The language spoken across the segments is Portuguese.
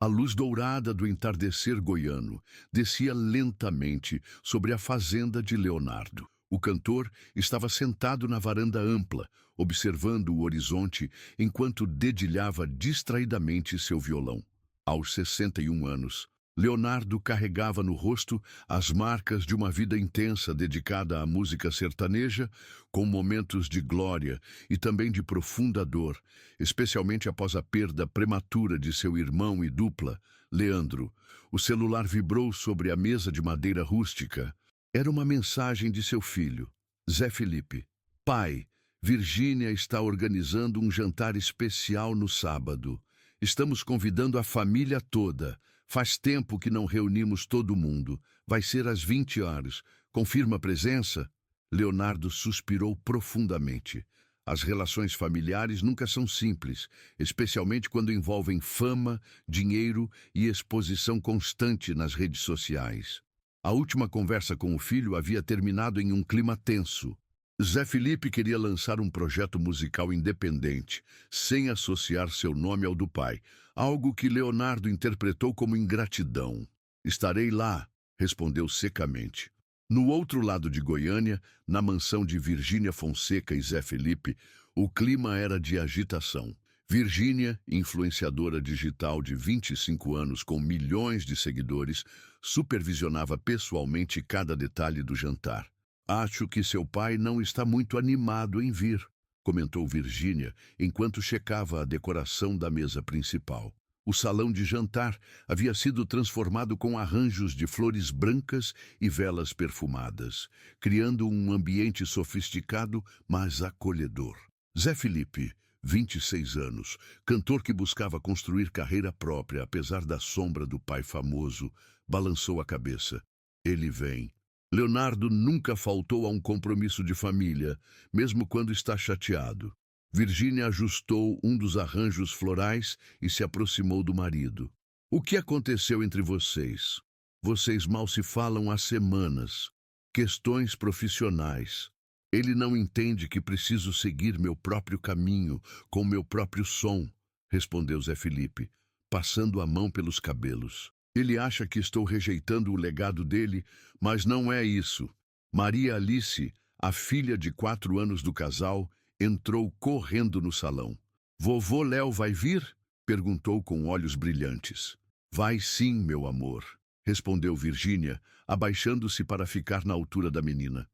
A luz dourada do entardecer goiano descia lentamente sobre a fazenda de Leonardo. O cantor estava sentado na varanda ampla, observando o horizonte enquanto dedilhava distraidamente seu violão. Aos 61 anos, Leonardo carregava no rosto as marcas de uma vida intensa dedicada à música sertaneja, com momentos de glória e também de profunda dor, especialmente após a perda prematura de seu irmão e dupla, Leandro. O celular vibrou sobre a mesa de madeira rústica. Era uma mensagem de seu filho, Zé Felipe. Pai, Virgínia está organizando um jantar especial no sábado. Estamos convidando a família toda. Faz tempo que não reunimos todo mundo. Vai ser às 20 horas. Confirma a presença? Leonardo suspirou profundamente. As relações familiares nunca são simples, especialmente quando envolvem fama, dinheiro e exposição constante nas redes sociais. A última conversa com o filho havia terminado em um clima tenso. Zé Felipe queria lançar um projeto musical independente, sem associar seu nome ao do pai, algo que Leonardo interpretou como ingratidão. Estarei lá, respondeu secamente. No outro lado de Goiânia, na mansão de Virgínia Fonseca e Zé Felipe, o clima era de agitação. Virgínia, influenciadora digital de 25 anos com milhões de seguidores, supervisionava pessoalmente cada detalhe do jantar. Acho que seu pai não está muito animado em vir, comentou Virgínia, enquanto checava a decoração da mesa principal. O salão de jantar havia sido transformado com arranjos de flores brancas e velas perfumadas, criando um ambiente sofisticado, mas acolhedor. Zé Felipe, 26 anos, cantor que buscava construir carreira própria apesar da sombra do pai famoso, balançou a cabeça. Ele vem. Leonardo nunca faltou a um compromisso de família, mesmo quando está chateado. Virgínia ajustou um dos arranjos florais e se aproximou do marido. O que aconteceu entre vocês? Vocês mal se falam há semanas. Questões profissionais. Ele não entende que preciso seguir meu próprio caminho, com meu próprio som, respondeu Zé Felipe, passando a mão pelos cabelos. Ele acha que estou rejeitando o legado dele, mas não é isso. Maria Alice, a filha de 4 anos do casal, entrou correndo no salão. Vovô Léo vai vir? Perguntou com olhos brilhantes. Vai sim, meu amor, respondeu Virgínia, abaixando-se para ficar na altura da menina.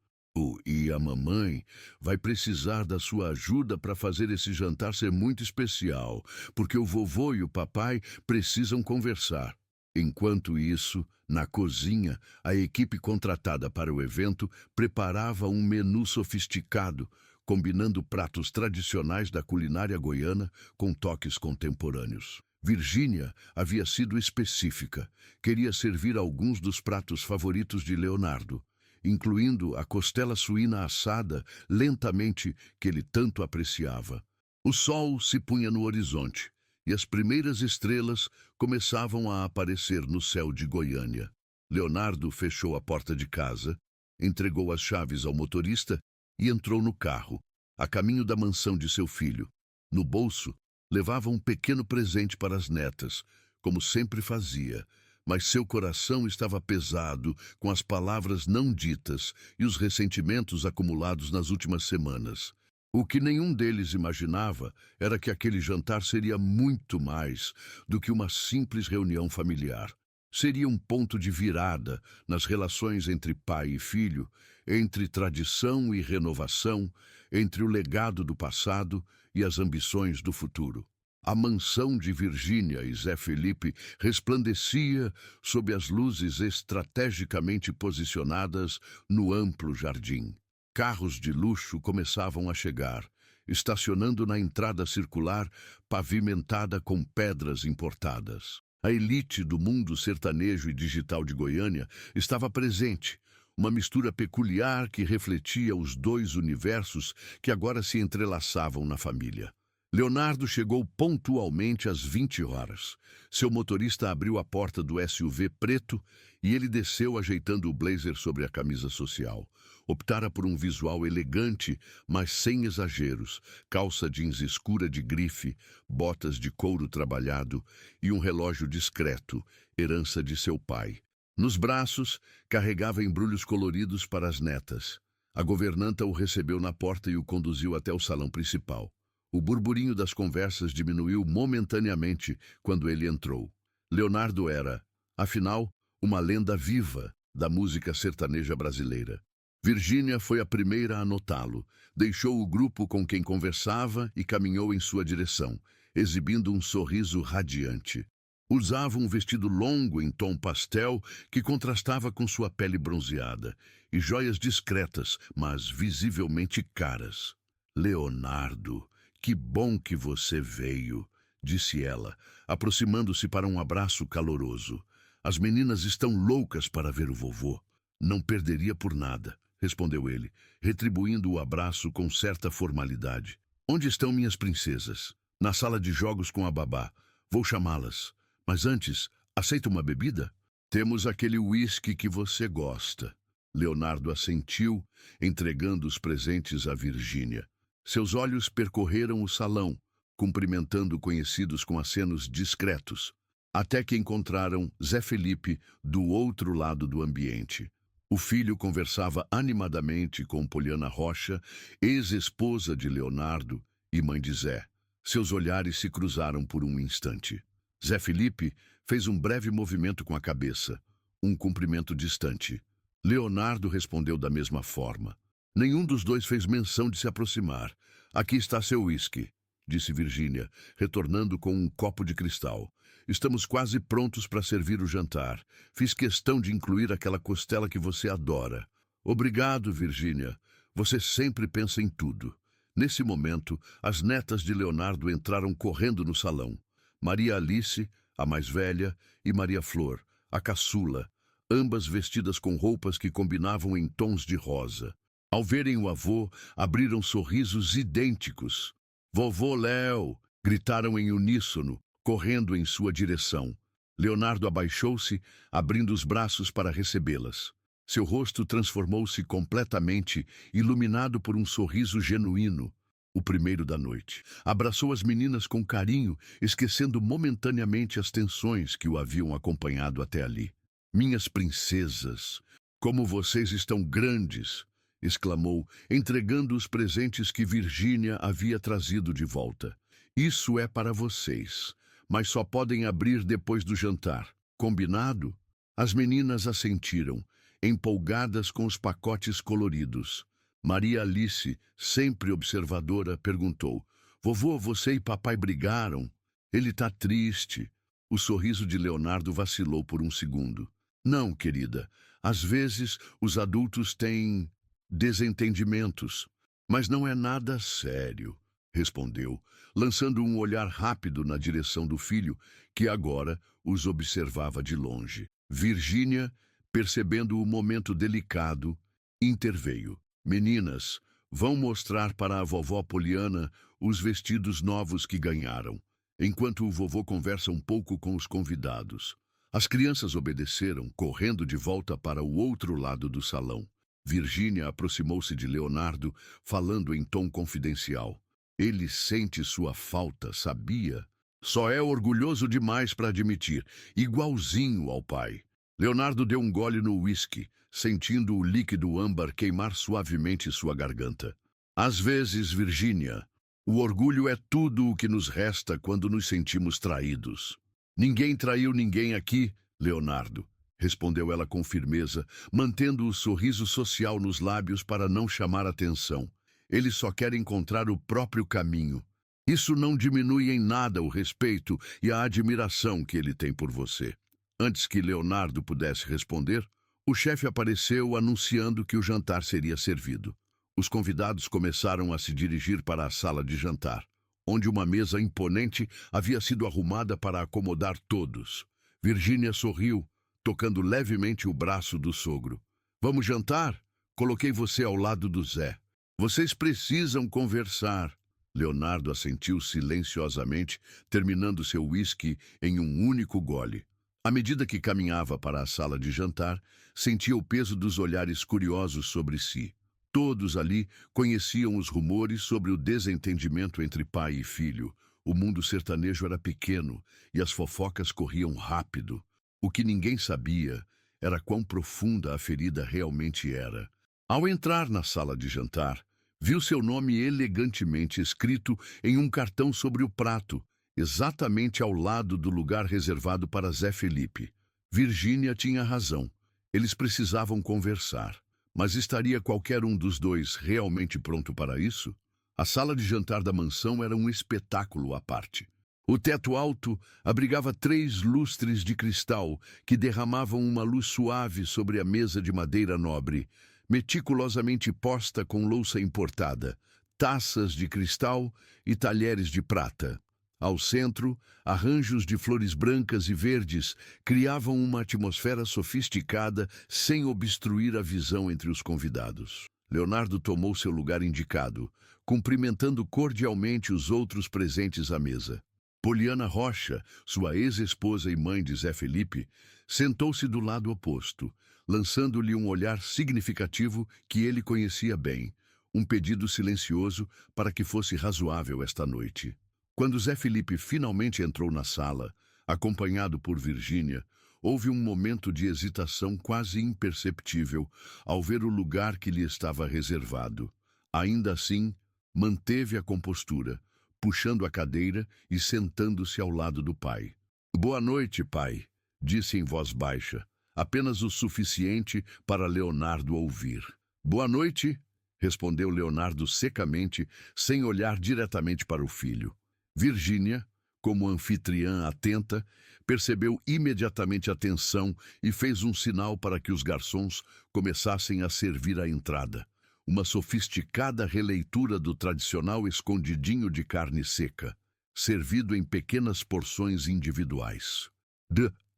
E a mamãe vai precisar da sua ajuda para fazer esse jantar ser muito especial, porque o vovô e o papai precisam conversar. Enquanto isso, na cozinha, a equipe contratada para o evento preparava um menu sofisticado, combinando pratos tradicionais da culinária goiana com toques contemporâneos. Virgínia havia sido específica. Queria servir alguns dos pratos favoritos de Leonardo, incluindo a costela suína assada lentamente que ele tanto apreciava. O sol se punha no horizonte e as primeiras estrelas começavam a aparecer no céu de Goiânia. Leonardo fechou a porta de casa, entregou as chaves ao motorista e entrou no carro, a caminho da mansão de seu filho. No bolso, levava um pequeno presente para as netas, como sempre fazia, mas seu coração estava pesado com as palavras não ditas e os ressentimentos acumulados nas últimas semanas. O que nenhum deles imaginava era que aquele jantar seria muito mais do que uma simples reunião familiar. Seria um ponto de virada nas relações entre pai e filho, entre tradição e renovação, entre o legado do passado e as ambições do futuro. A mansão de Virgínia e Zé Felipe resplandecia sob as luzes estrategicamente posicionadas no amplo jardim. Carros de luxo começavam a chegar, estacionando na entrada circular pavimentada com pedras importadas. A elite do mundo sertanejo e digital de Goiânia estava presente, uma mistura peculiar que refletia os dois universos que agora se entrelaçavam na família. Leonardo chegou pontualmente às 20 horas. Seu motorista abriu a porta do SUV preto e ele desceu ajeitando o blazer sobre a camisa social. Optara por um visual elegante, mas sem exageros, calça jeans escura de grife, botas de couro trabalhado e um relógio discreto, herança de seu pai. Nos braços, carregava embrulhos coloridos para as netas. A governanta o recebeu na porta e o conduziu até o salão principal. O burburinho das conversas diminuiu momentaneamente quando ele entrou. Leonardo era, afinal, uma lenda viva da música sertaneja brasileira. Virgínia foi a primeira a notá-lo. Deixou o grupo com quem conversava e caminhou em sua direção, exibindo um sorriso radiante. Usava um vestido longo em tom pastel que contrastava com sua pele bronzeada, e joias discretas, mas visivelmente caras. Leonardo, que bom que você veio, disse ela, aproximando-se para um abraço caloroso. As meninas estão loucas para ver o vovô. Não perderia por nada, respondeu ele, retribuindo o abraço com certa formalidade. Onde estão minhas princesas? Na sala de jogos com a babá. Vou chamá-las. Mas antes, aceita uma bebida? Temos aquele uísque que você gosta. Leonardo assentiu, entregando os presentes a Virgínia. Seus olhos percorreram o salão, cumprimentando conhecidos com acenos discretos, até que encontraram Zé Felipe do outro lado do ambiente. O filho conversava animadamente com Poliana Rocha, ex-esposa de Leonardo e mãe de Zé. Seus olhares se cruzaram por um instante. Zé Felipe fez um breve movimento com a cabeça, um cumprimento distante. Leonardo respondeu da mesma forma. Nenhum dos dois fez menção de se aproximar. Aqui está seu uísque, disse Virgínia, retornando com um copo de cristal. Estamos quase prontos para servir o jantar. Fiz questão de incluir aquela costela que você adora. Obrigado, Virgínia. Você sempre pensa em tudo. Nesse momento, as netas de Leonardo entraram correndo no salão. Maria Alice, a mais velha, e Maria Flor, a caçula, ambas vestidas com roupas que combinavam em tons de rosa. Ao verem o avô, abriram sorrisos idênticos. Vovô Léo! Gritaram em uníssono, correndo em sua direção. Leonardo abaixou-se, abrindo os braços para recebê-las. Seu rosto transformou-se completamente, iluminado por um sorriso genuíno. O primeiro da noite. Abraçou as meninas com carinho, esquecendo momentaneamente as tensões que o haviam acompanhado até ali. Minhas princesas, como vocês estão grandes! Exclamou, entregando os presentes que Virgínia havia trazido de volta. Isso é para vocês, mas só podem abrir depois do jantar. Combinado? As meninas assentiram, empolgadas com os pacotes coloridos. Maria Alice, sempre observadora, perguntou: Vovô, você e papai brigaram? Ele tá triste. O sorriso de Leonardo vacilou por um segundo. Não, querida. Às vezes os adultos têm desentendimentos. Mas não é nada sério, respondeu, lançando um olhar rápido na direção do filho, que agora os observava de longe. Virgínia, percebendo o momento delicado, interveio. Meninas, vão mostrar para a vovó Poliana os vestidos novos que ganharam, enquanto o vovô conversa um pouco com os convidados. As crianças obedeceram, correndo de volta para o outro lado do salão. Virgínia aproximou-se de Leonardo, falando em tom confidencial. Ele sente sua falta, sabia? Só é orgulhoso demais para admitir, igualzinho ao pai. Leonardo deu um gole no uísque, sentindo o líquido âmbar queimar suavemente sua garganta. Às vezes, Virgínia, o orgulho é tudo o que nos resta quando nos sentimos traídos. Ninguém traiu ninguém aqui, Leonardo, respondeu ela com firmeza, mantendo o sorriso social nos lábios para não chamar atenção. Ele só quer encontrar o próprio caminho. Isso não diminui em nada o respeito e a admiração que ele tem por você. Antes que Leonardo pudesse responder, o chefe apareceu anunciando que o jantar seria servido. Os convidados começaram a se dirigir para a sala de jantar, onde uma mesa imponente havia sido arrumada para acomodar todos. Virgínia sorriu, tocando levemente o braço do sogro. Vamos jantar? Coloquei você ao lado do Zé. Vocês precisam conversar. Leonardo assentiu silenciosamente, terminando seu uísque em um único gole. À medida que caminhava para a sala de jantar, sentia o peso dos olhares curiosos sobre si. Todos ali conheciam os rumores sobre o desentendimento entre pai e filho. O mundo sertanejo era pequeno e as fofocas corriam rápido. O que ninguém sabia era quão profunda a ferida realmente era. Ao entrar na sala de jantar, viu seu nome elegantemente escrito em um cartão sobre o prato, exatamente ao lado do lugar reservado para Zé Felipe. Virgínia tinha razão. Eles precisavam conversar. Mas estaria qualquer um dos dois realmente pronto para isso? A sala de jantar da mansão era um espetáculo à parte. O teto alto abrigava 3 lustres de cristal que derramavam uma luz suave sobre a mesa de madeira nobre, meticulosamente posta com louça importada, taças de cristal e talheres de prata. Ao centro, arranjos de flores brancas e verdes criavam uma atmosfera sofisticada sem obstruir a visão entre os convidados. Leonardo tomou seu lugar indicado, cumprimentando cordialmente os outros presentes à mesa. Poliana Rocha, sua ex-esposa e mãe de Zé Felipe, sentou-se do lado oposto, lançando-lhe um olhar significativo que ele conhecia bem, um pedido silencioso para que fosse razoável esta noite. Quando Zé Felipe finalmente entrou na sala, acompanhado por Virgínia, houve um momento de hesitação quase imperceptível ao ver o lugar que lhe estava reservado. Ainda assim, manteve a compostura, puxando a cadeira e sentando-se ao lado do pai. "Boa noite, pai", disse em voz baixa, apenas o suficiente para Leonardo ouvir. "Boa noite", respondeu Leonardo secamente, sem olhar diretamente para o filho. Virgínia, como anfitriã atenta, percebeu imediatamente a tensão e fez um sinal para que os garçons começassem a servir a entrada. Uma sofisticada releitura do tradicional escondidinho de carne seca, servido em pequenas porções individuais.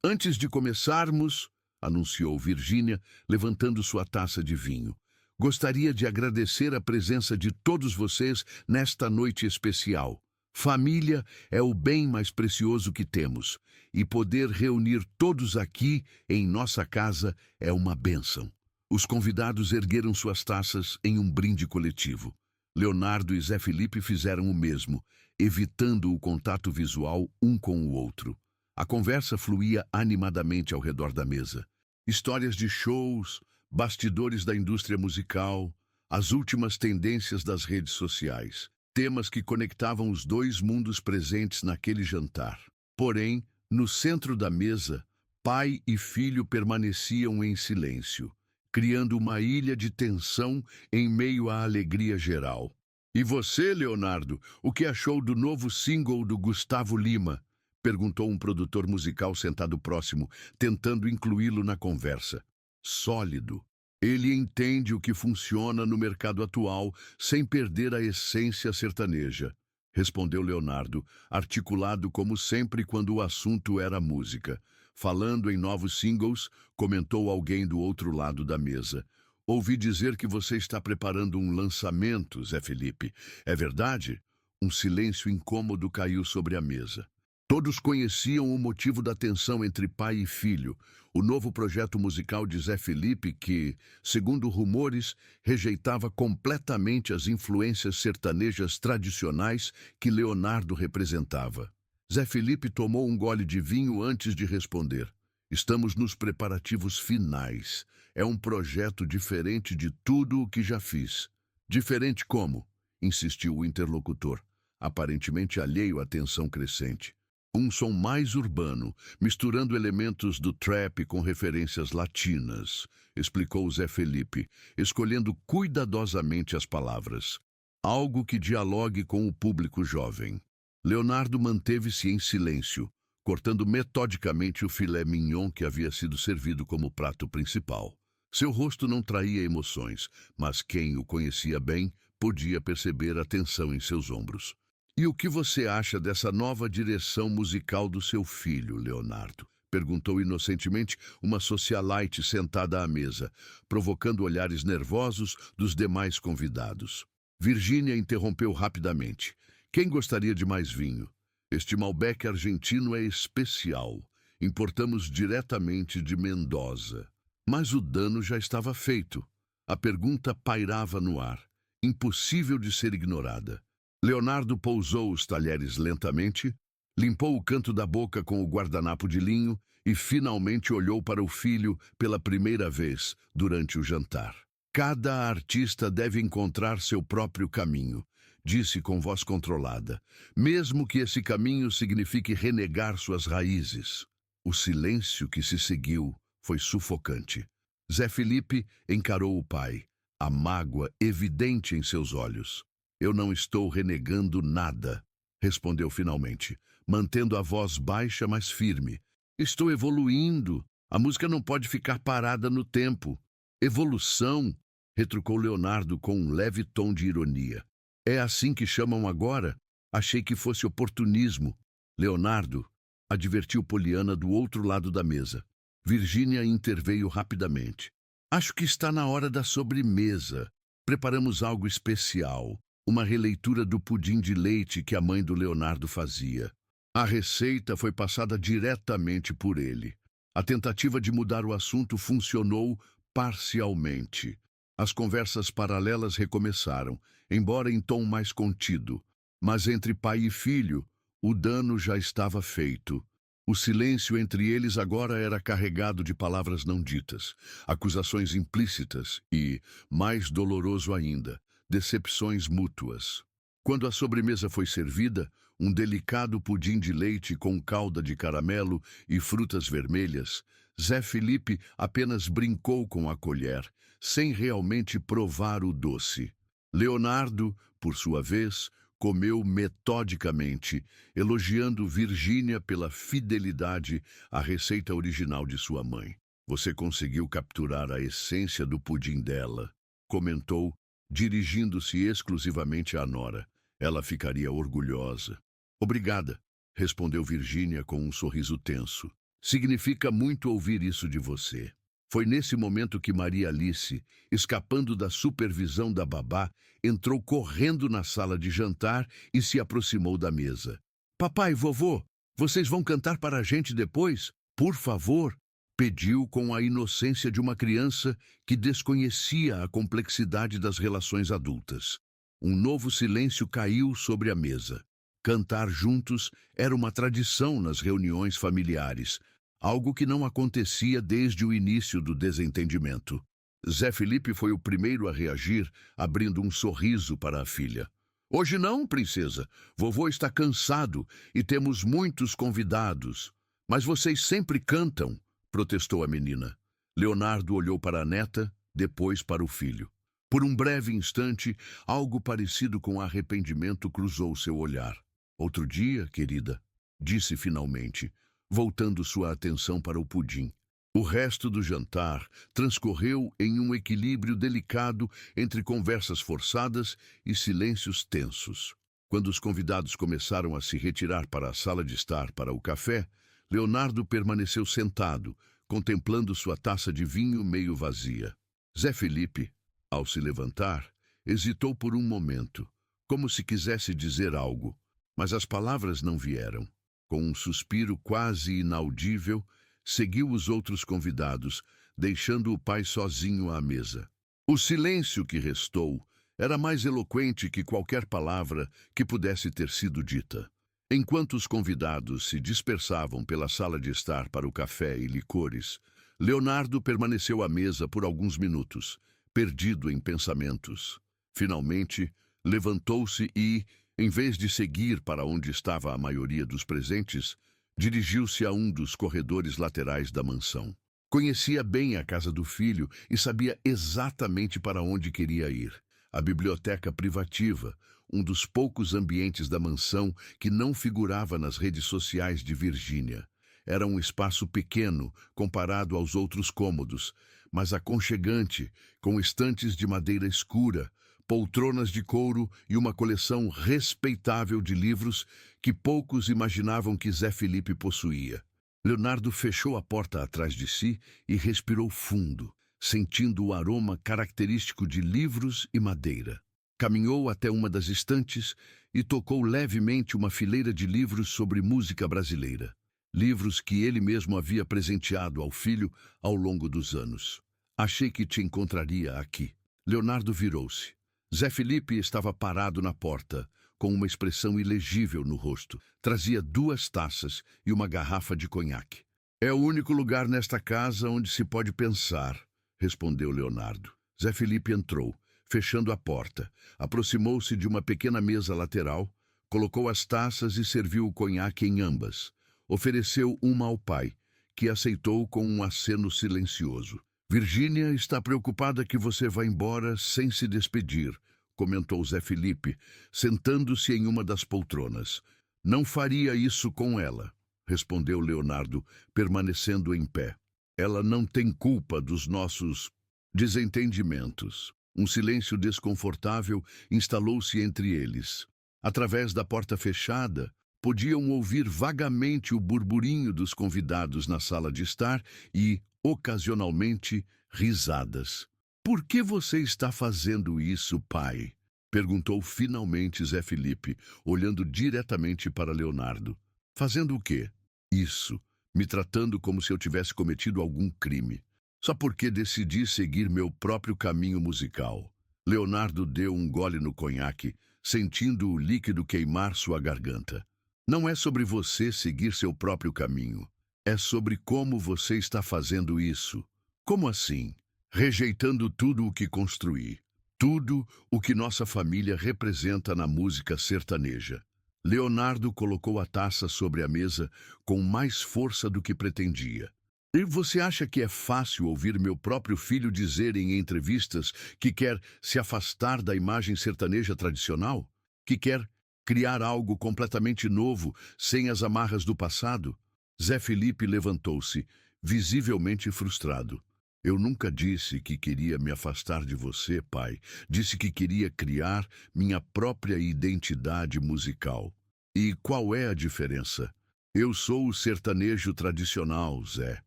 Antes de começarmos", anunciou Virgínia, levantando sua taça de vinho, "gostaria de agradecer a presença de todos vocês nesta noite especial. Família é o bem mais precioso que temos, e poder reunir todos aqui em nossa casa é uma bênção." Os convidados ergueram suas taças em um brinde coletivo. Leonardo e Zé Felipe fizeram o mesmo, evitando o contato visual um com o outro. A conversa fluía animadamente ao redor da mesa. Histórias de shows, bastidores da indústria musical, as últimas tendências das redes sociais. Temas que conectavam os dois mundos presentes naquele jantar. Porém, no centro da mesa, pai e filho permaneciam em silêncio, criando uma ilha de tensão em meio à alegria geral. "E você, Leonardo, o que achou do novo single do Gustavo Lima?", perguntou um produtor musical sentado próximo, tentando incluí-lo na conversa. "Sólido. Ele entende o que funciona no mercado atual sem perder a essência sertaneja", respondeu Leonardo, articulado como sempre quando o assunto era música. "Falando em novos singles", comentou alguém do outro lado da mesa. "Ouvi dizer que você está preparando um lançamento, Zé Felipe. É verdade?" Um silêncio incômodo caiu sobre a mesa. Todos conheciam o motivo da tensão entre pai e filho, o novo projeto musical de Zé Felipe que, segundo rumores, rejeitava completamente as influências sertanejas tradicionais que Leonardo representava. Zé Felipe tomou um gole de vinho antes de responder. "Estamos nos preparativos finais. É um projeto diferente de tudo o que já fiz." "Diferente como?", insistiu o interlocutor, aparentemente alheio à tensão crescente. "Um som mais urbano, misturando elementos do trap com referências latinas", explicou Zé Felipe, escolhendo cuidadosamente as palavras. "Algo que dialogue com o público jovem." Leonardo manteve-se em silêncio, cortando metodicamente o filé mignon que havia sido servido como prato principal. Seu rosto não traía emoções, mas quem o conhecia bem podia perceber a tensão em seus ombros. "E o que você acha dessa nova direção musical do seu filho, Leonardo?", perguntou inocentemente uma socialite sentada à mesa, provocando olhares nervosos dos demais convidados. Virgínia interrompeu rapidamente. Quem gostaria de mais vinho? Este Malbec argentino é especial. Importamos diretamente de Mendoza. Mas o dano já estava feito. A pergunta pairava no ar, impossível de ser ignorada. Leonardo pousou os talheres lentamente, limpou o canto da boca com o guardanapo de linho e finalmente olhou para o filho pela primeira vez durante o jantar. Cada artista deve encontrar seu próprio caminho, disse com voz controlada, mesmo que esse caminho signifique renegar suas raízes. O silêncio que se seguiu foi sufocante. Zé Felipe encarou o pai, a mágoa evidente em seus olhos. Eu não estou renegando nada, respondeu finalmente, mantendo a voz baixa, mas firme. Estou evoluindo. A música não pode ficar parada no tempo. Evolução, retrucou Leonardo com um leve tom de ironia. É assim que chamam agora? Achei que fosse oportunismo. Leonardo, advertiu Poliana do outro lado da mesa. Virgínia interveio rapidamente. Acho que está na hora da sobremesa. Preparamos algo especial, uma releitura do pudim de leite que a mãe do Leonardo fazia. A receita foi passada diretamente por ele. A tentativa de mudar o assunto funcionou parcialmente. As conversas paralelas recomeçaram, embora em tom mais contido. Mas entre pai e filho, o dano já estava feito. O silêncio entre eles agora era carregado de palavras não ditas, acusações implícitas e, mais doloroso ainda, decepções mútuas. Quando a sobremesa foi servida, um delicado pudim de leite com calda de caramelo e frutas vermelhas, Zé Felipe apenas brincou com a colher, sem realmente provar o doce. Leonardo, por sua vez, comeu metodicamente, elogiando Virgínia pela fidelidade à receita original de sua mãe. Você conseguiu capturar a essência do pudim dela, comentou, dirigindo-se exclusivamente à nora. Ela ficaria orgulhosa. Obrigada, respondeu Virgínia com um sorriso tenso. Significa muito ouvir isso de você. Foi nesse momento que Maria Alice, escapando da supervisão da babá, entrou correndo na sala de jantar e se aproximou da mesa. Papai e vovô, vocês vão cantar para a gente depois? Por favor, pediu com a inocência de uma criança que desconhecia a complexidade das relações adultas. Um novo silêncio caiu sobre a mesa. Cantar juntos era uma tradição nas reuniões familiares, algo que não acontecia desde o início do desentendimento. Zé Felipe foi o primeiro a reagir, abrindo um sorriso para a filha. Hoje não, princesa. Vovô está cansado e temos muitos convidados. Mas vocês sempre cantam, protestou a menina. Leonardo olhou para a neta, depois para o filho. Por um breve instante, algo parecido com arrependimento cruzou seu olhar. Outro dia, querida, disse finalmente, voltando sua atenção para o pudim. O resto do jantar transcorreu em um equilíbrio delicado entre conversas forçadas e silêncios tensos. Quando os convidados começaram a se retirar para a sala de estar para o café, Leonardo permaneceu sentado, contemplando sua taça de vinho meio vazia. Zé Felipe, ao se levantar, hesitou por um momento, como se quisesse dizer algo, mas as palavras não vieram. Com um suspiro quase inaudível, seguiu os outros convidados, deixando o pai sozinho à mesa. O silêncio que restou era mais eloquente que qualquer palavra que pudesse ter sido dita. Enquanto os convidados se dispersavam pela sala de estar para o café e licores, Leonardo permaneceu à mesa por alguns minutos, perdido em pensamentos. Finalmente, levantou-se e, em vez de seguir para onde estava a maioria dos presentes, dirigiu-se a um dos corredores laterais da mansão. Conhecia bem a casa do filho e sabia exatamente para onde queria ir. A biblioteca privativa, um dos poucos ambientes da mansão que não figurava nas redes sociais de Virgínia. Era um espaço pequeno comparado aos outros cômodos, mas aconchegante, com estantes de madeira escura, poltronas de couro e uma coleção respeitável de livros que poucos imaginavam que Zé Felipe possuía. Leonardo fechou a porta atrás de si e respirou fundo, sentindo o aroma característico de livros e madeira. Caminhou até uma das estantes e tocou levemente uma fileira de livros sobre música brasileira. Livros que ele mesmo havia presenteado ao filho ao longo dos anos. Achei que te encontraria aqui. Leonardo virou-se. Zé Felipe estava parado na porta, com uma expressão ilegível no rosto. Trazia 2 taças e uma garrafa de conhaque. É o único lugar nesta casa onde se pode pensar, respondeu Leonardo. Zé Felipe entrou, fechando a porta. Aproximou-se de uma pequena mesa lateral, colocou as taças e serviu o conhaque em ambas. Ofereceu uma ao pai, que aceitou com um aceno silencioso. Virgínia está preocupada que você vá embora sem se despedir, comentou Zé Felipe, sentando-se em uma das poltronas. Não faria isso com ela, respondeu Leonardo, permanecendo em pé. Ela não tem culpa dos nossos desentendimentos. Um silêncio desconfortável instalou-se entre eles. Através da porta fechada, podiam ouvir vagamente o burburinho dos convidados na sala de estar e, ocasionalmente, risadas. Por que você está fazendo isso, pai? Perguntou finalmente Zé Felipe, olhando diretamente para Leonardo. Fazendo o quê? Isso, me tratando como se eu tivesse cometido algum crime. Só porque decidi seguir meu próprio caminho musical. Leonardo deu um gole no conhaque, sentindo o líquido queimar sua garganta. Não é sobre você seguir seu próprio caminho. É sobre como você está fazendo isso. Como assim? Rejeitando tudo o que construí. Tudo o que nossa família representa na música sertaneja. Leonardo colocou a taça sobre a mesa com mais força do que pretendia. E você acha que é fácil ouvir meu próprio filho dizer em entrevistas que quer se afastar da imagem sertaneja tradicional? Que quer criar algo completamente novo, sem as amarras do passado? Zé Felipe levantou-se, visivelmente frustrado. Eu nunca disse que queria me afastar de você, pai. Disse que queria criar minha própria identidade musical. E qual é a diferença? Eu sou o sertanejo tradicional, Zé.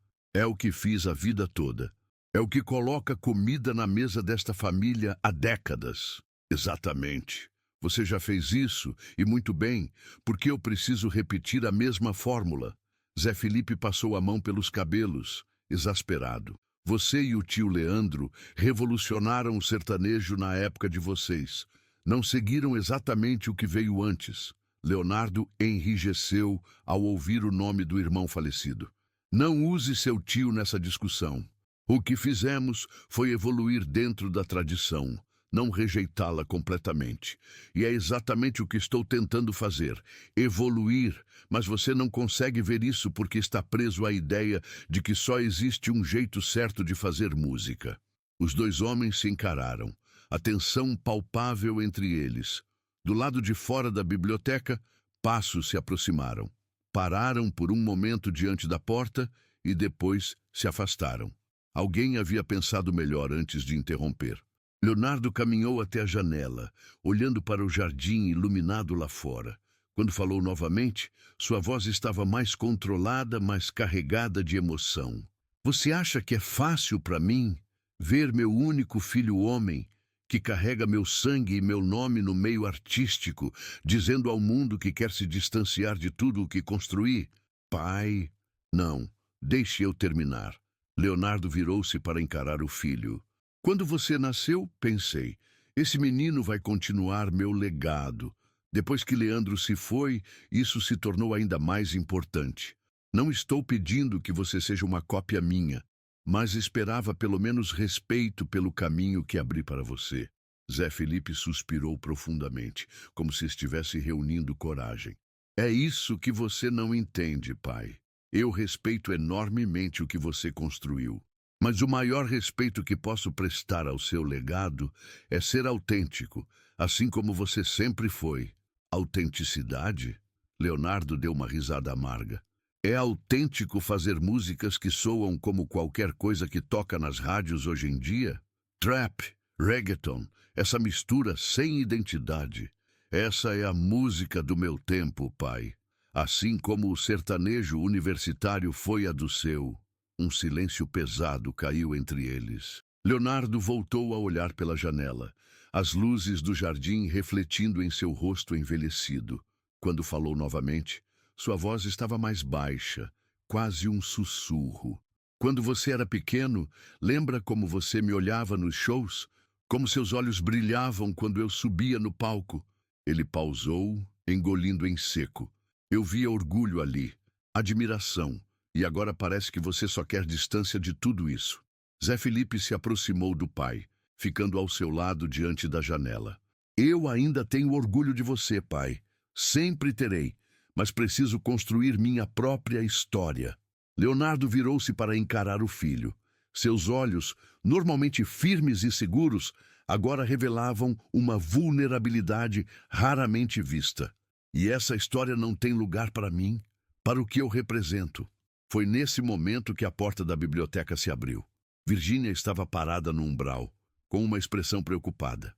É o que fiz a vida toda. É o que coloca comida na mesa desta família há décadas. Exatamente. Você já fez isso, e muito bem, porque eu preciso repetir a mesma fórmula. Zé Felipe passou a mão pelos cabelos, exasperado. Você e o tio Leandro revolucionaram o sertanejo na época de vocês. Não seguiram exatamente o que veio antes. Leonardo enrijeceu ao ouvir o nome do irmão falecido. Não use seu tio nessa discussão. O que fizemos foi evoluir dentro da tradição, não rejeitá-la completamente. E é exatamente o que estou tentando fazer, evoluir, mas você não consegue ver isso porque está preso à ideia de que só existe um jeito certo de fazer música. Os 2 homens se encararam, a tensão palpável entre eles. Do lado de fora da biblioteca, passos se aproximaram. Pararam por um momento diante da porta e depois se afastaram. Alguém havia pensado melhor antes de interromper. Leonardo caminhou até a janela, olhando para o jardim iluminado lá fora. Quando falou novamente, sua voz estava mais controlada, mais carregada de emoção. Você acha que é fácil para mim ver meu único filho homem, que carrega meu sangue e meu nome no meio artístico, dizendo ao mundo que quer se distanciar de tudo o que construí? Pai, não, deixe eu terminar. Leonardo virou-se para encarar o filho. Quando você nasceu, pensei, esse menino vai continuar meu legado. Depois que Leandro se foi, isso se tornou ainda mais importante. Não estou pedindo que você seja uma cópia minha, mas esperava pelo menos respeito pelo caminho que abri para você. Zé Felipe suspirou profundamente, como se estivesse reunindo coragem. É isso que você não entende, pai. Eu respeito enormemente o que você construiu. Mas o maior respeito que posso prestar ao seu legado é ser autêntico, assim como você sempre foi. Autenticidade? Leonardo deu uma risada amarga. É autêntico fazer músicas que soam como qualquer coisa que toca nas rádios hoje em dia? Trap, reggaeton, essa mistura sem identidade. Essa é a música do meu tempo, pai. Assim como o sertanejo universitário foi a do seu. Um silêncio pesado caiu entre eles. Leonardo voltou a olhar pela janela. as luzes do jardim refletindo em seu rosto envelhecido. Quando falou novamente, sua voz estava mais baixa, quase um sussurro. Quando você era pequeno, lembra como você me olhava nos shows? Como seus olhos brilhavam quando eu subia no palco? Ele pausou, engolindo em seco. Eu via orgulho ali, admiração, e agora parece que você só quer distância de tudo isso. Zé Felipe se aproximou do pai, ficando ao seu lado diante da janela. Eu ainda tenho orgulho de você, pai. Sempre terei, mas preciso construir minha própria história. Leonardo virou-se para encarar o filho. Seus olhos, normalmente firmes e seguros, agora revelavam uma vulnerabilidade raramente vista. E essa história não tem lugar para mim, para o que eu represento. Foi nesse momento que a porta da biblioteca se abriu. Virgínia estava parada no umbral, com uma expressão preocupada.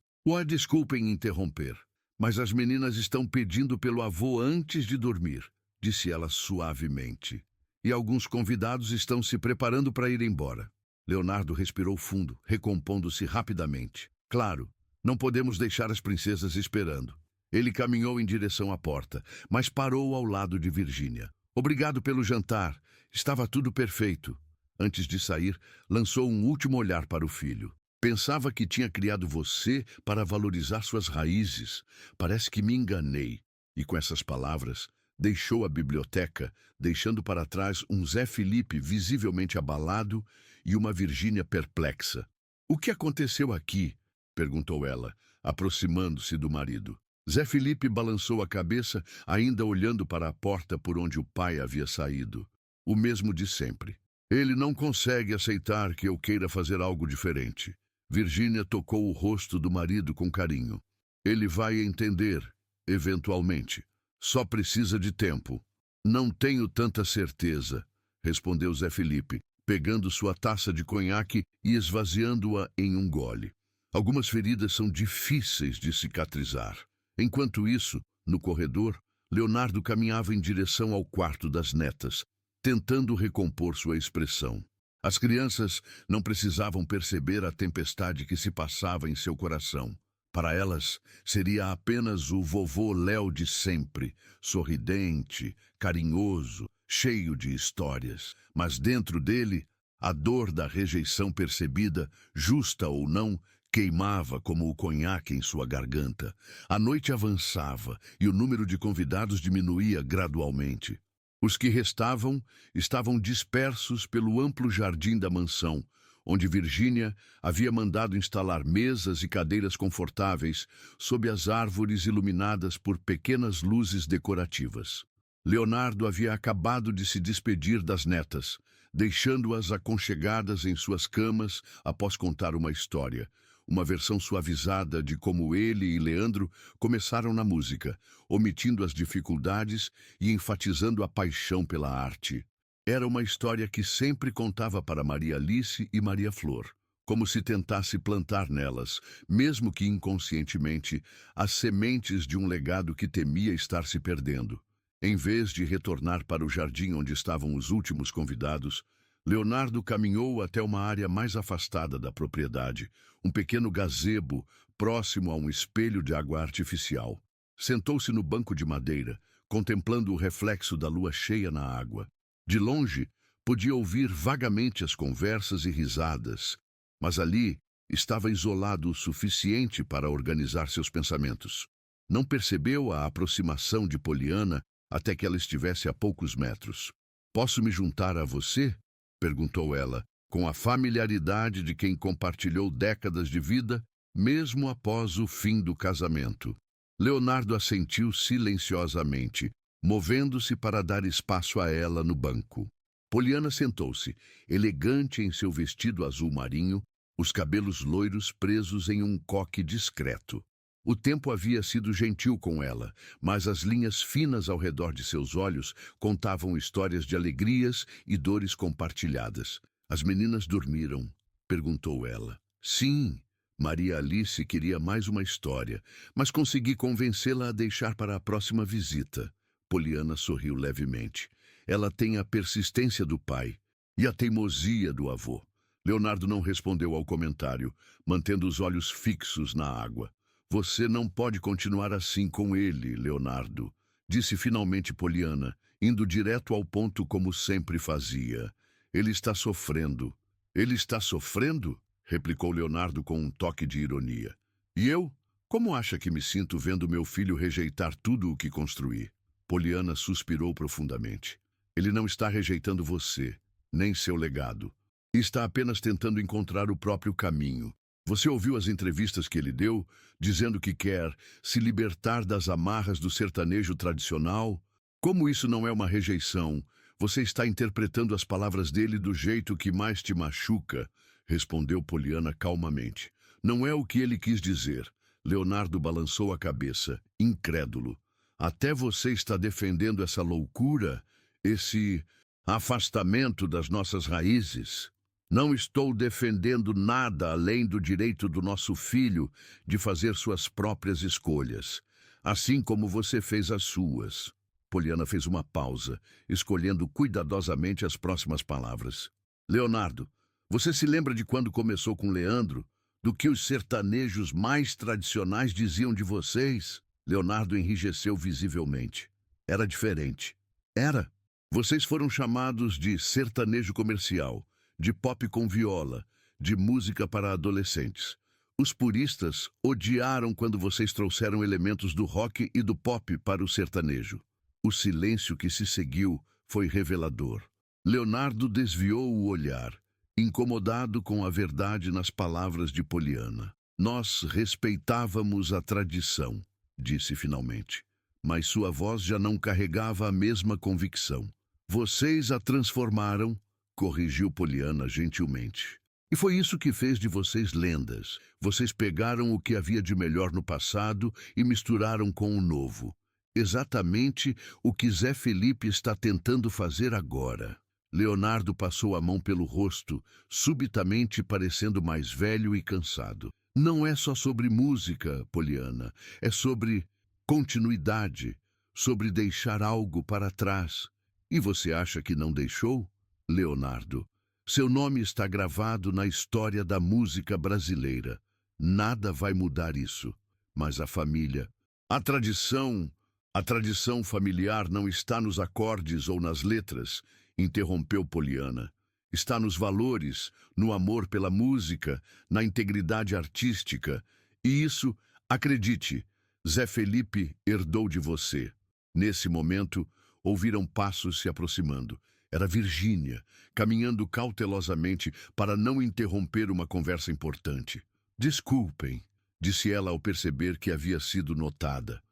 Desculpem interromper, mas as meninas estão pedindo pelo avô antes de dormir, disse ela suavemente. E alguns convidados estão se preparando para ir embora. Leonardo respirou fundo, recompondo-se rapidamente. Claro, não podemos deixar as princesas esperando. Ele caminhou em direção à porta, mas parou ao lado de Virgínia. Obrigado pelo jantar. Estava tudo perfeito. Antes de sair, lançou um último olhar para o filho. Pensava que tinha criado você para valorizar suas raízes. Parece que me enganei. E com essas palavras, deixou a biblioteca, deixando para trás um Zé Felipe visivelmente abalado e uma Virgínia perplexa. O que aconteceu aqui? Perguntou ela, aproximando-se do marido. Zé Felipe balançou a cabeça, ainda olhando para a porta por onde o pai havia saído. O mesmo de sempre. Ele não consegue aceitar que eu queira fazer algo diferente. Virgínia tocou o rosto do marido com carinho. Ele vai entender, eventualmente. Só precisa de tempo. Não tenho tanta certeza, respondeu Zé Felipe, pegando sua taça de conhaque e esvaziando-a em um gole. Algumas feridas são difíceis de cicatrizar. Enquanto isso, no corredor, Leonardo caminhava em direção ao quarto das netas, tentando recompor sua expressão. As crianças não precisavam perceber a tempestade que se passava em seu coração. Para elas, seria apenas o vovô Léo de sempre, sorridente, carinhoso, cheio de histórias. Mas dentro dele, a dor da rejeição percebida, justa ou não, queimava como o conhaque em sua garganta. A noite avançava e o número de convidados diminuía gradualmente. Os que restavam estavam dispersos pelo amplo jardim da mansão, onde Virgínia havia mandado instalar mesas e cadeiras confortáveis sob as árvores iluminadas por pequenas luzes decorativas. Leonardo havia acabado de se despedir das netas, deixando-as aconchegadas em suas camas após contar uma história, uma versão suavizada de como ele e Leandro começaram na música, omitindo as dificuldades e enfatizando a paixão pela arte. Era uma história que sempre contava para Maria Alice e Maria Flor, como se tentasse plantar nelas, mesmo que inconscientemente, as sementes de um legado que temia estar se perdendo. Em vez de retornar para o jardim onde estavam os últimos convidados, Leonardo caminhou até uma área mais afastada da propriedade, um pequeno gazebo próximo a um espelho de água artificial. Sentou-se no banco de madeira, contemplando o reflexo da lua cheia na água. De longe, podia ouvir vagamente as conversas e risadas, mas ali estava isolado o suficiente para organizar seus pensamentos. Não percebeu a aproximação de Poliana até que ela estivesse a poucos metros. "Posso me juntar a você?" perguntou ela, com a familiaridade de quem compartilhou décadas de vida, mesmo após o fim do casamento. Leonardo assentiu silenciosamente, movendo-se para dar espaço a ela no banco. Poliana sentou-se, elegante em seu vestido azul marinho, os cabelos loiros presos em um coque discreto. O tempo havia sido gentil com ela, mas as linhas finas ao redor de seus olhos contavam histórias de alegrias e dores compartilhadas. "As meninas dormiram?" perguntou ela. "Sim." Maria Alice queria mais uma história, mas consegui convencê-la a deixar para a próxima visita. Poliana sorriu levemente. "Ela tem a persistência do pai e a teimosia do avô." Leonardo não respondeu ao comentário, mantendo os olhos fixos na água. Você não pode continuar assim com ele, Leonardo, disse finalmente Poliana, indo direto ao ponto como sempre fazia. Ele está sofrendo. Ele está sofrendo? Replicou Leonardo com um toque de ironia. E eu? Como acha que me sinto vendo meu filho rejeitar tudo o que construí? Poliana suspirou profundamente. Ele não está rejeitando você, nem seu legado. Está apenas tentando encontrar o próprio caminho. Você ouviu as entrevistas que ele deu, dizendo que quer se libertar das amarras do sertanejo tradicional? Como isso não é uma rejeição? Você está interpretando as palavras dele do jeito que mais te machuca, respondeu Poliana calmamente. Não é o que ele quis dizer. Leonardo balançou a cabeça, incrédulo. Até você está defendendo essa loucura, esse afastamento das nossas raízes? Não estou defendendo nada além do direito do nosso filho de fazer suas próprias escolhas, assim como você fez as suas. Poliana fez uma pausa, escolhendo cuidadosamente as próximas palavras. Leonardo, você se lembra de quando começou com Leandro? Do que os sertanejos mais tradicionais diziam de vocês? Leonardo enrijeceu visivelmente. Era diferente. Era. Vocês foram chamados de sertanejo comercial, de pop com viola, de música para adolescentes. Os puristas odiaram quando vocês trouxeram elementos do rock e do pop para o sertanejo. O silêncio que se seguiu foi revelador. Leonardo desviou o olhar, incomodado com a verdade nas palavras de Poliana. Nós respeitávamos a tradição, disse finalmente, mas sua voz já não carregava a mesma convicção. Vocês a transformaram, corrigiu Poliana gentilmente. E foi isso que fez de vocês lendas. Vocês pegaram o que havia de melhor no passado e misturaram com o novo. Exatamente o que Zé Felipe está tentando fazer agora. Leonardo passou a mão pelo rosto, subitamente parecendo mais velho e cansado. Não é só sobre música, Poliana. É sobre continuidade, sobre deixar algo para trás. E você acha que não deixou? Leonardo, seu nome está gravado na história da música brasileira. Nada vai mudar isso. Mas a família, a tradição familiar não está nos acordes ou nas letras, interrompeu Poliana. Está nos valores, no amor pela música, na integridade artística. E isso, acredite, Zé Felipe herdou de você. Nesse momento, ouviram passos se aproximando. Era Virgínia, caminhando cautelosamente para não interromper uma conversa importante. Desculpem, disse ela ao perceber que havia sido notada.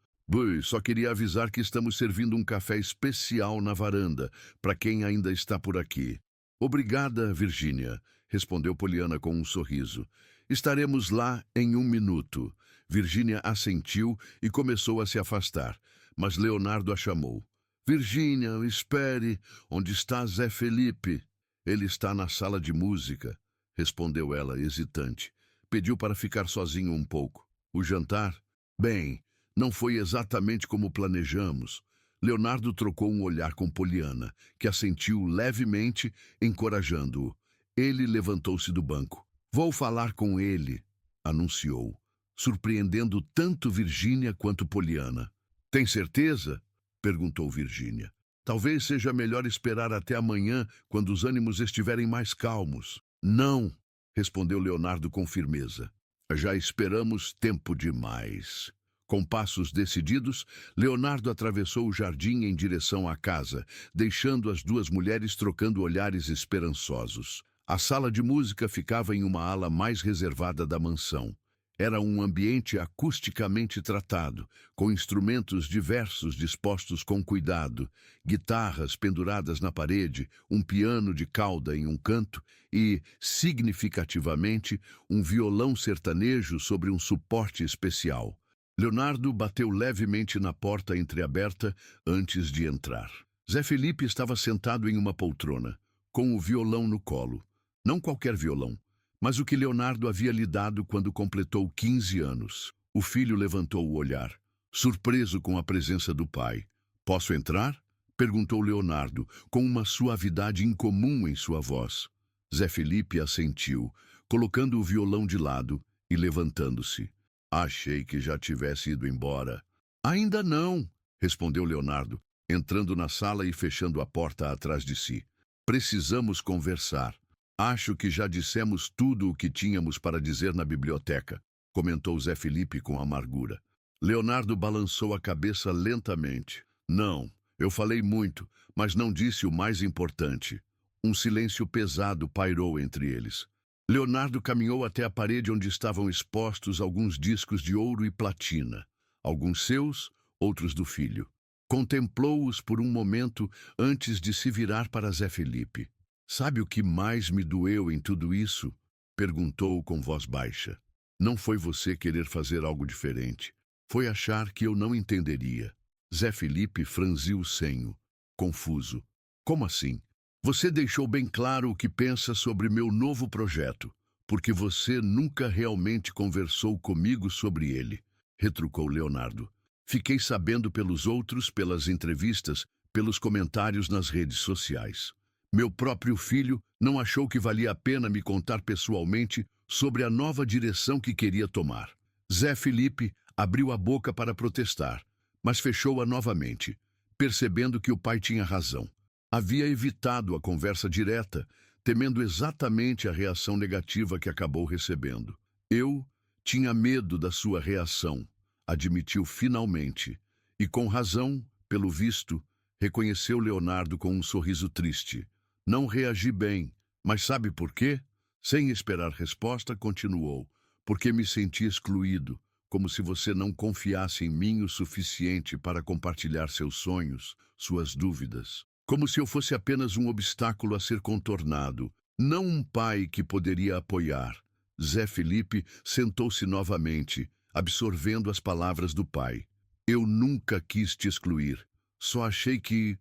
Só queria avisar que estamos servindo um café especial na varanda, para quem ainda está por aqui. Obrigada, Virgínia, respondeu Poliana com um sorriso. Estaremos lá em 1 minuto. Virgínia assentiu e começou a se afastar, mas Leonardo a chamou. Virgínia, espere. Onde está Zé Felipe? Ele está na sala de música, respondeu ela, hesitante. Pediu para ficar sozinho um pouco. O jantar? Bem, não foi exatamente como planejamos. Leonardo trocou um olhar com Poliana, que assentiu levemente, encorajando-o. Ele levantou-se do banco. Vou falar com ele, anunciou, surpreendendo tanto Virgínia quanto Poliana. Tem certeza? Perguntou Virgínia. Talvez seja melhor esperar até amanhã, quando os ânimos estiverem mais calmos. Não, respondeu Leonardo com firmeza. Já esperamos tempo demais. Com passos decididos, Leonardo atravessou o jardim em direção à casa, deixando as duas mulheres trocando olhares esperançosos. A sala de música ficava em uma ala mais reservada da mansão. Era um ambiente acusticamente tratado, com instrumentos diversos dispostos com cuidado, guitarras penduradas na parede, um piano de cauda em um canto e, significativamente, um violão sertanejo sobre um suporte especial. Leonardo bateu levemente na porta entreaberta antes de entrar. Zé Felipe estava sentado em uma poltrona, com o violão no colo. Não qualquer violão, mas o que Leonardo havia lhe dado quando completou 15 anos. O filho levantou o olhar, surpreso com a presença do pai. Posso entrar? Perguntou Leonardo, com uma suavidade incomum em sua voz. Zé Felipe assentiu, colocando o violão de lado e levantando-se. Achei que já tivesse ido embora. Ainda não, respondeu Leonardo, entrando na sala e fechando a porta atrás de si. Precisamos conversar. Acho que já dissemos tudo o que tínhamos para dizer na biblioteca, comentou Zé Felipe com amargura. Leonardo balançou a cabeça lentamente. Não, eu falei muito, mas não disse o mais importante. Um silêncio pesado pairou entre eles. Leonardo caminhou até a parede onde estavam expostos alguns discos de ouro e platina, alguns seus, outros do filho. Contemplou-os por um momento antes de se virar para Zé Felipe. Sabe o que mais me doeu em tudo isso? Perguntou com voz baixa. Não foi você querer fazer algo diferente. Foi achar que eu não entenderia. Zé Felipe franziu o senho, confuso. Como assim? Você deixou bem claro o que pensa sobre meu novo projeto, porque você nunca realmente conversou comigo sobre ele, retrucou Leonardo. Fiquei sabendo pelos outros, pelas entrevistas, pelos comentários nas redes sociais. Meu próprio filho não achou que valia a pena me contar pessoalmente sobre a nova direção que queria tomar. Zé Felipe abriu a boca para protestar, mas fechou-a novamente, percebendo que o pai tinha razão. Havia evitado a conversa direta, temendo exatamente a reação negativa que acabou recebendo. Eu tinha medo da sua reação, admitiu finalmente, e com razão, pelo visto, reconheceu Leonardo com um sorriso triste. Não reagi bem, mas sabe por quê? Sem esperar resposta, continuou. Porque me senti excluído, como se você não confiasse em mim o suficiente para compartilhar seus sonhos, suas dúvidas. Como se eu fosse apenas um obstáculo a ser contornado, não um pai que poderia apoiar. Zé Felipe sentou-se novamente, absorvendo as palavras do pai. Eu nunca quis te excluir. Só achei que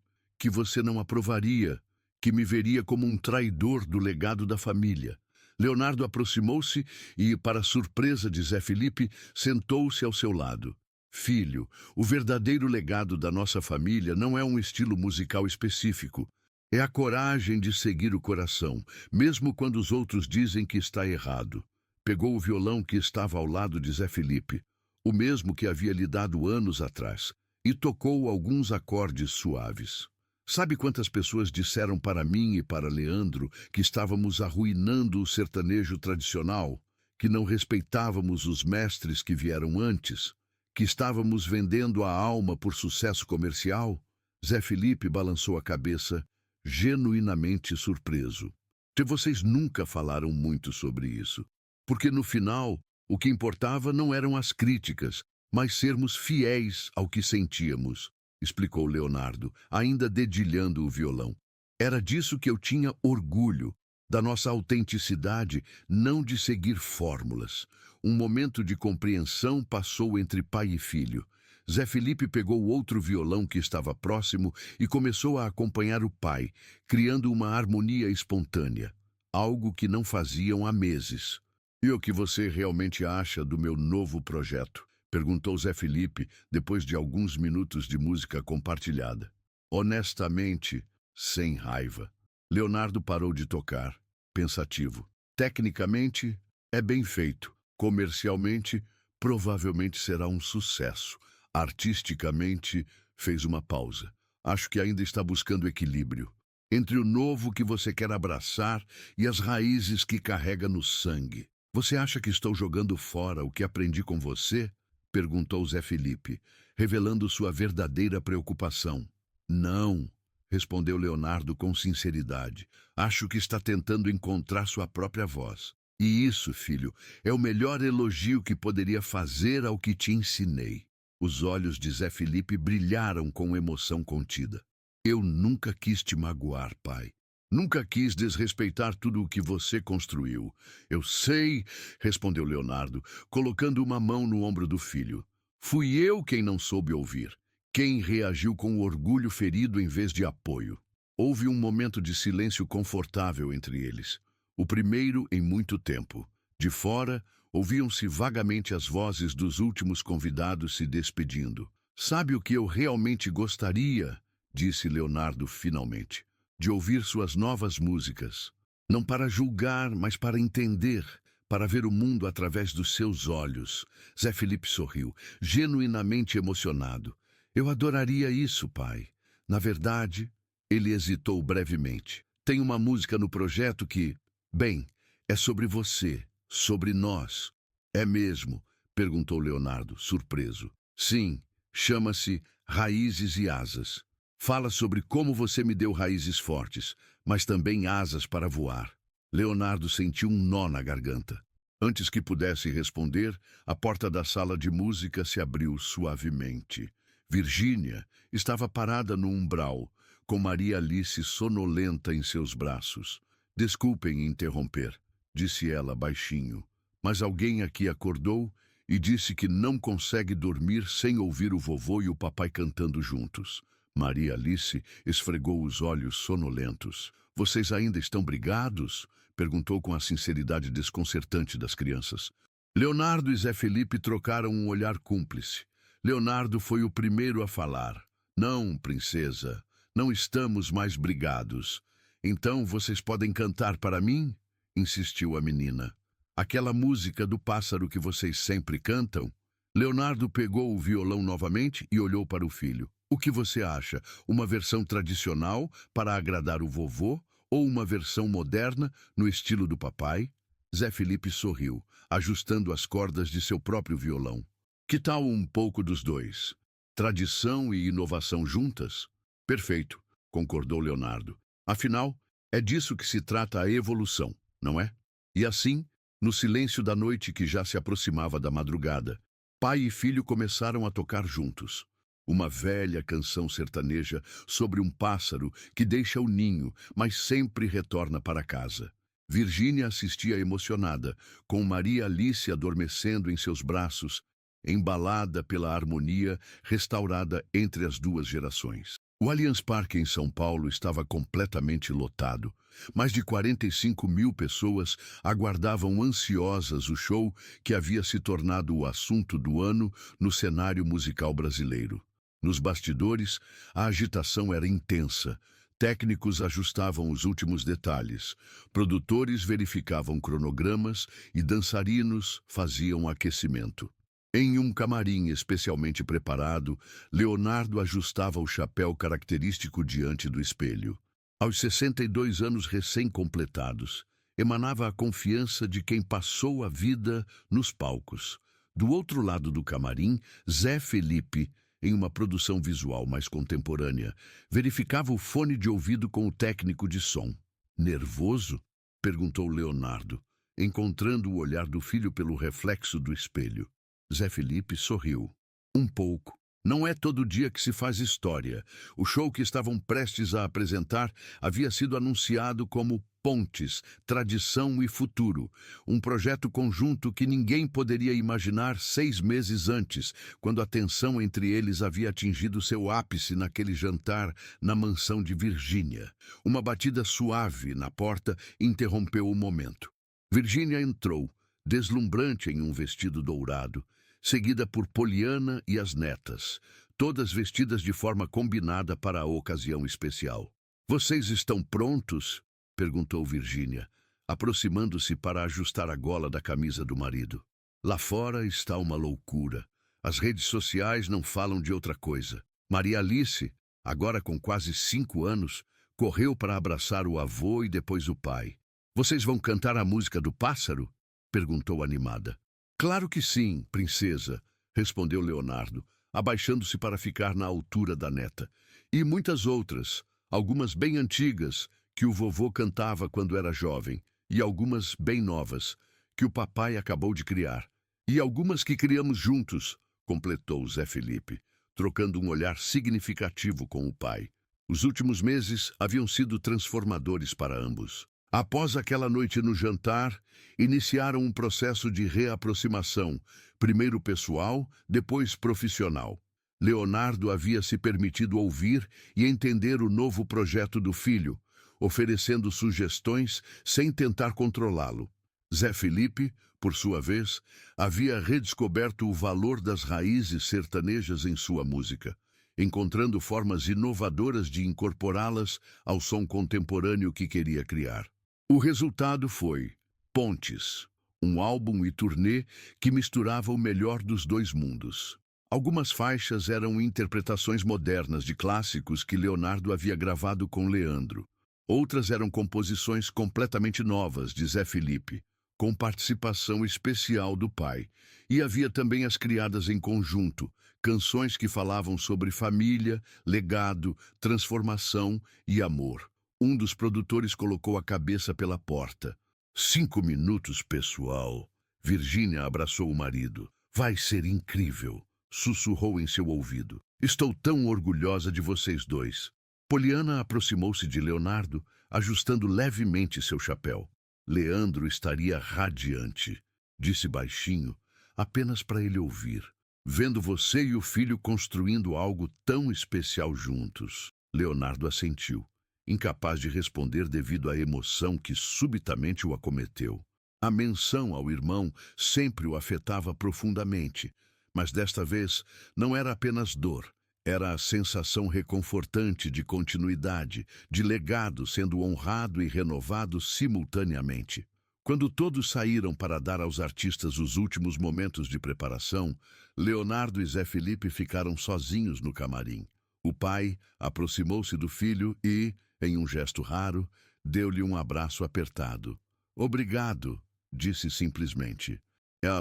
você não aprovaria, que me veria como um traidor do legado da família. Leonardo aproximou-se e, para surpresa de Zé Felipe, sentou-se ao seu lado. Filho, o verdadeiro legado da nossa família não é um estilo musical específico. É a coragem de seguir o coração, mesmo quando os outros dizem que está errado. Pegou o violão que estava ao lado de Zé Felipe, o mesmo que havia lhe dado anos atrás, e tocou alguns acordes suaves. Sabe quantas pessoas disseram para mim e para Leandro que estávamos arruinando o sertanejo tradicional, que não respeitávamos os mestres que vieram antes, que estávamos vendendo a alma por sucesso comercial? Zé Felipe balançou a cabeça, genuinamente surpreso. Que vocês nunca falaram muito sobre isso, porque no final o que importava não eram as críticas, mas sermos fiéis ao que sentíamos, explicou Leonardo, ainda dedilhando o violão. Era disso que eu tinha orgulho, da nossa autenticidade, não de seguir fórmulas. Um momento de compreensão passou entre pai e filho. Zé Felipe pegou outro violão que estava próximo e começou a acompanhar o pai, criando uma harmonia espontânea, algo que não faziam há meses. E o que você realmente acha do meu novo projeto? Perguntou Zé Felipe, depois de alguns minutos de música compartilhada. Honestamente, sem raiva. Leonardo parou de tocar, pensativo. Tecnicamente, é bem feito. Comercialmente, provavelmente será um sucesso. Artisticamente, fez uma pausa. Acho que ainda está buscando equilíbrio entre o novo que você quer abraçar e as raízes que carrega no sangue. Você acha que estou jogando fora o que aprendi com você? Perguntou Zé Felipe, revelando sua verdadeira preocupação. Não, respondeu Leonardo com sinceridade. Acho que está tentando encontrar sua própria voz. E isso, filho, é o melhor elogio que poderia fazer ao que te ensinei. Os olhos de Zé Felipe brilharam com emoção contida. Eu nunca quis te magoar, pai. Nunca quis desrespeitar tudo o que você construiu. Eu sei, respondeu Leonardo, colocando uma mão no ombro do filho. Fui eu quem não soube ouvir, quem reagiu com o orgulho ferido em vez de apoio. Houve um momento de silêncio confortável entre eles, o primeiro em muito tempo. De fora, ouviam-se vagamente as vozes dos últimos convidados se despedindo. Sabe o que eu realmente gostaria? Disse Leonardo finalmente. De ouvir suas novas músicas. Não para julgar, mas para entender, para ver o mundo através dos seus olhos. Zé Felipe sorriu, genuinamente emocionado. Eu adoraria isso, pai. Na verdade, ele hesitou brevemente. Tem uma música no projeto que, bem, é sobre você, sobre nós. É mesmo? Perguntou Leonardo, surpreso. Sim, chama-se Raízes e Asas. Fala sobre como você me deu raízes fortes, mas também asas para voar. Leonardo sentiu um nó na garganta. Antes que pudesse responder, a porta da sala de música se abriu suavemente. Virgínia estava parada no umbral, com Maria Alice sonolenta em seus braços. Desculpem interromper, disse ela baixinho, mas alguém aqui acordou e disse que não consegue dormir sem ouvir o vovô e o papai cantando juntos. Maria Alice esfregou os olhos sonolentos. Vocês ainda estão brigados? Perguntou com a sinceridade desconcertante das crianças. Leonardo e Zé Felipe trocaram um olhar cúmplice. Leonardo foi o primeiro a falar. Não, princesa, não estamos mais brigados. Então vocês podem cantar para mim? Insistiu a menina. Aquela música do pássaro que vocês sempre cantam? Leonardo pegou o violão novamente e olhou para o filho. O que você acha? Uma versão tradicional para agradar o vovô ou uma versão moderna no estilo do papai? Zé Felipe sorriu, ajustando as cordas de seu próprio violão. Que tal um pouco dos dois? Tradição e inovação juntas? Perfeito, concordou Leonardo. Afinal, é disso que se trata a evolução, não é? E assim, no silêncio da noite que já se aproximava da madrugada, pai e filho começaram a tocar juntos. Uma velha canção sertaneja sobre um pássaro que deixa o ninho, mas sempre retorna para casa. Virgínia assistia emocionada, com Maria Alice adormecendo em seus braços, embalada pela harmonia restaurada entre as duas gerações. O Allianz Parque em São Paulo estava completamente lotado. Mais de 45 mil pessoas aguardavam ansiosas o show que havia se tornado o assunto do ano no cenário musical brasileiro. Nos bastidores, a agitação era intensa. Técnicos ajustavam os últimos detalhes, produtores verificavam cronogramas e dançarinos faziam aquecimento. Em um camarim especialmente preparado, Leonardo ajustava o chapéu característico diante do espelho. Aos 62 anos recém-completados, emanava a confiança de quem passou a vida nos palcos. Do outro lado do camarim, Zé Felipe, em uma produção visual mais contemporânea, verificava o fone de ouvido com o técnico de som. Nervoso? Perguntou Leonardo, encontrando o olhar do filho pelo reflexo do espelho. Zé Felipe sorriu. Um pouco. Não é todo dia que se faz história. O show que estavam prestes a apresentar havia sido anunciado como Pontes, Tradição e Futuro, um projeto conjunto que ninguém poderia imaginar 6 meses antes, quando a tensão entre eles havia atingido seu ápice naquele jantar na mansão de Virgínia. Uma batida suave na porta interrompeu o momento. Virgínia entrou, deslumbrante em um vestido dourado, seguida por Poliana e as netas, todas vestidas de forma combinada para a ocasião especial. Vocês estão prontos? Perguntou Virgínia, aproximando-se para ajustar a gola da camisa do marido. Lá fora está uma loucura. As redes sociais não falam de outra coisa. Maria Alice, agora com quase 5 anos, correu para abraçar o avô e depois o pai. Vocês vão cantar a música do pássaro? Perguntou animada. Claro que sim, princesa, respondeu Leonardo, abaixando-se para ficar na altura da neta. E muitas outras, algumas bem antigas, que o vovô cantava quando era jovem, e algumas bem novas, que o papai acabou de criar. E algumas que criamos juntos, completou Zé Felipe, trocando um olhar significativo com o pai. Os últimos meses haviam sido transformadores para ambos. Após aquela noite no jantar, iniciaram um processo de reaproximação, primeiro pessoal, depois profissional. Leonardo havia se permitido ouvir e entender o novo projeto do filho, oferecendo sugestões sem tentar controlá-lo. Zé Felipe, por sua vez, havia redescoberto o valor das raízes sertanejas em sua música, encontrando formas inovadoras de incorporá-las ao som contemporâneo que queria criar. O resultado foi Pontes, um álbum e turnê que misturava o melhor dos dois mundos. Algumas faixas eram interpretações modernas de clássicos que Leonardo havia gravado com Leandro. Outras eram composições completamente novas de Zé Felipe, com participação especial do pai. E havia também as criadas em conjunto, canções que falavam sobre família, legado, transformação e amor. Um dos produtores colocou a cabeça pela porta. 5 minutos, pessoal. Virgínia abraçou o marido. Vai ser incrível, sussurrou em seu ouvido. Estou tão orgulhosa de vocês dois. Poliana aproximou-se de Leonardo, ajustando levemente seu chapéu. Leandro estaria radiante, disse baixinho, apenas para ele ouvir. Vendo você e o filho construindo algo tão especial juntos. Leonardo assentiu, incapaz de responder devido à emoção que subitamente o acometeu. A menção ao irmão sempre o afetava profundamente, mas desta vez não era apenas dor. Era a sensação reconfortante de continuidade, de legado sendo honrado e renovado simultaneamente. Quando todos saíram para dar aos artistas os últimos momentos de preparação, Leonardo e Zé Felipe ficaram sozinhos no camarim. O pai aproximou-se do filho e, em um gesto raro, deu-lhe um abraço apertado. Obrigado, disse simplesmente.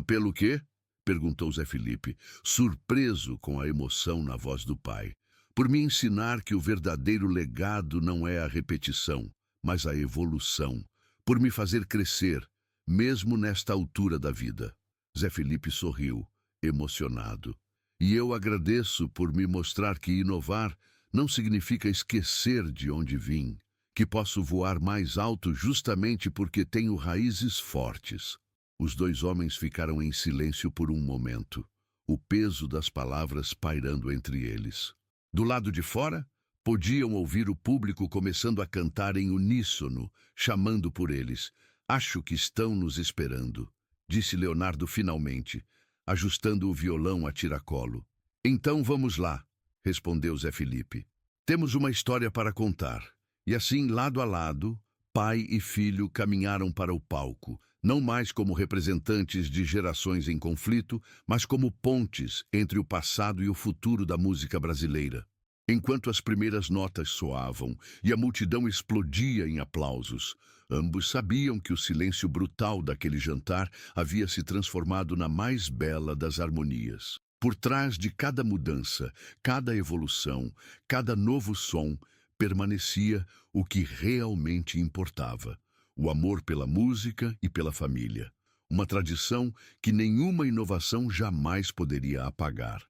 Pelo quê? Perguntou Zé Felipe, surpreso com a emoção na voz do pai. Por me ensinar que o verdadeiro legado não é a repetição, mas a evolução. Por me fazer crescer, mesmo nesta altura da vida. Zé Felipe sorriu, emocionado. E eu agradeço por me mostrar que inovar não significa esquecer de onde vim, que posso voar mais alto justamente porque tenho raízes fortes. Os dois homens ficaram em silêncio por um momento, o peso das palavras pairando entre eles. Do lado de fora, podiam ouvir o público começando a cantar em uníssono, chamando por eles. Acho que estão nos esperando, disse Leonardo finalmente, ajustando o violão a tiracolo. Então vamos lá, respondeu Zé Felipe. Temos uma história para contar. E assim, lado a lado, pai e filho caminharam para o palco, não mais como representantes de gerações em conflito, mas como pontes entre o passado e o futuro da música brasileira. Enquanto as primeiras notas soavam e a multidão explodia em aplausos, ambos sabiam que o silêncio brutal daquele jantar havia se transformado na mais bela das harmonias. Por trás de cada mudança, cada evolução, cada novo som, permanecia o que realmente importava: o amor pela música e pela família. Uma tradição que nenhuma inovação jamais poderia apagar.